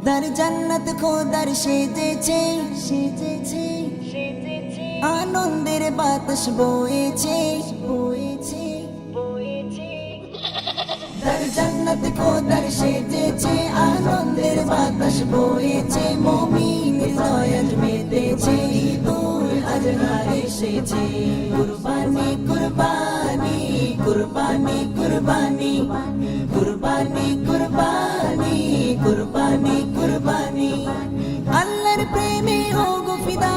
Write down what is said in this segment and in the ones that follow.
দর জান্নাত খোদার সেজেছে, আনন্দের বাতাস বয়েছে, দর জান্নাত খোদার সেজেছে, আনন্দের বাতাস বয়েছে, মুমিন হৃদয় মেতেছে, ঈদুল আজহা এসেছে। কুরবানি কুরবানি কুরবানি কুরবানি কুরবানি কুরবানি কুরবানি কুরবানি, আল্লাহর প্রেমে হো গো ফিদা,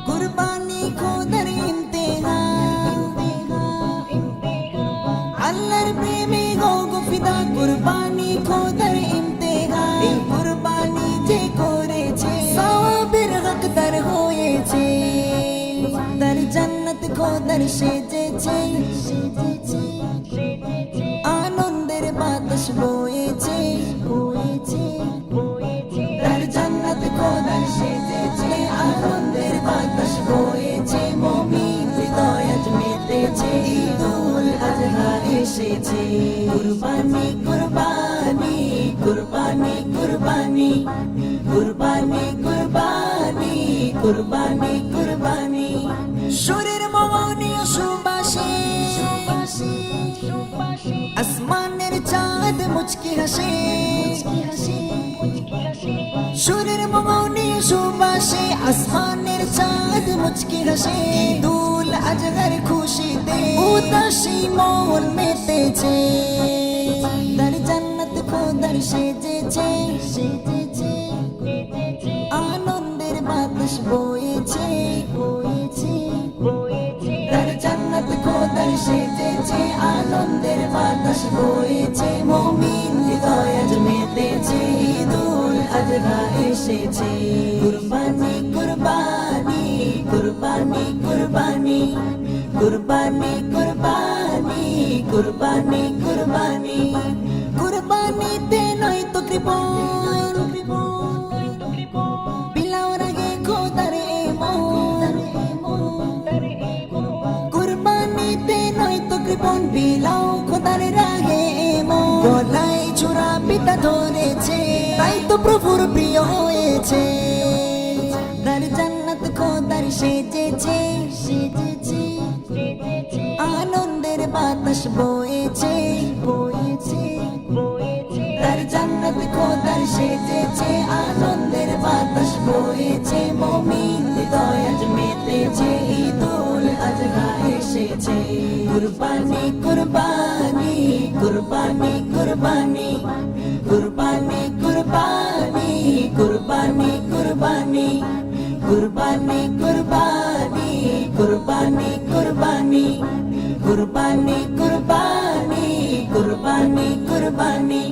কুরবানি খোদার ইমতিহান, আল্লাহর প্রেমে হো গো ফিদা, কুরবানি খোদার ইমতিহান। এই কুরবানি যে করেছে সওয়াবের হকদার হয়েছে, দর জান্নাত খোদার সেজেছে, আনন্দের বাতাস বয়েছে, দর জান্নাত খোদার সেজেছে, আনন্দের বাতাস বয়েছে, মুমিন হৃদয় আজ মেতেছে, ঈদুল আজহা এসেছে। কুরবানি কুরবানি কুরবানি কুরবানি কুরবানি কুরবানি কুরবানি কুরবানি, সুরের মোহনীয় সুবাসে আসমানের চাঁদ মুচকি হাসে, সুরের মোহনীয় সুবাসে আসমানের চাঁদ মুচকি হাসে, ঈদুল আজহার খুশিতে উদাসী মন মেতেছে, দর জান্নাত খোদার সেজেছে, আনন্দের বাতাস বয়েছে, দর জান্নাত খোদার সেজেছে, আনন্দের বাতাস বয়েছে, মুমিন হৃদয় আজ মেতেছে, ঈদুল আজহা এসেছে। কুরবানি কুরবানি কুরবানি কুরবানি কুরবানি কুরবানি কুরবানি কুরবানি, কুরবানিতে নয় তো কৃপণ, বিলাওর আগে খোদার এমন, কুরবানিতে নয় তো কৃপণ, বিলাও খোদার রাগে এমন, গলায় চূড়া পিতা ধরেছে, তাই তো প্রভুর প্রিয় হয়েছে, দর জান্নাত খোদার সেজেছে, আনন্দের বাতাস বয়েছে, দর জান্নাত খোদার সেজেছে, আনন্দের বাতাস বয়েছে, মুমিন হৃদয় আজ মেতেছে, ঈদুল আজহা এসেছে। কুরবানি কুরবানি কুরবানি কুরবানি কুরবানি কুরবানি কুরবানি কুরবানি কুরবানি কুরবানি কুরবানি কুরবানি কুরবানি কুরবানি কুরবানি কুরবানি।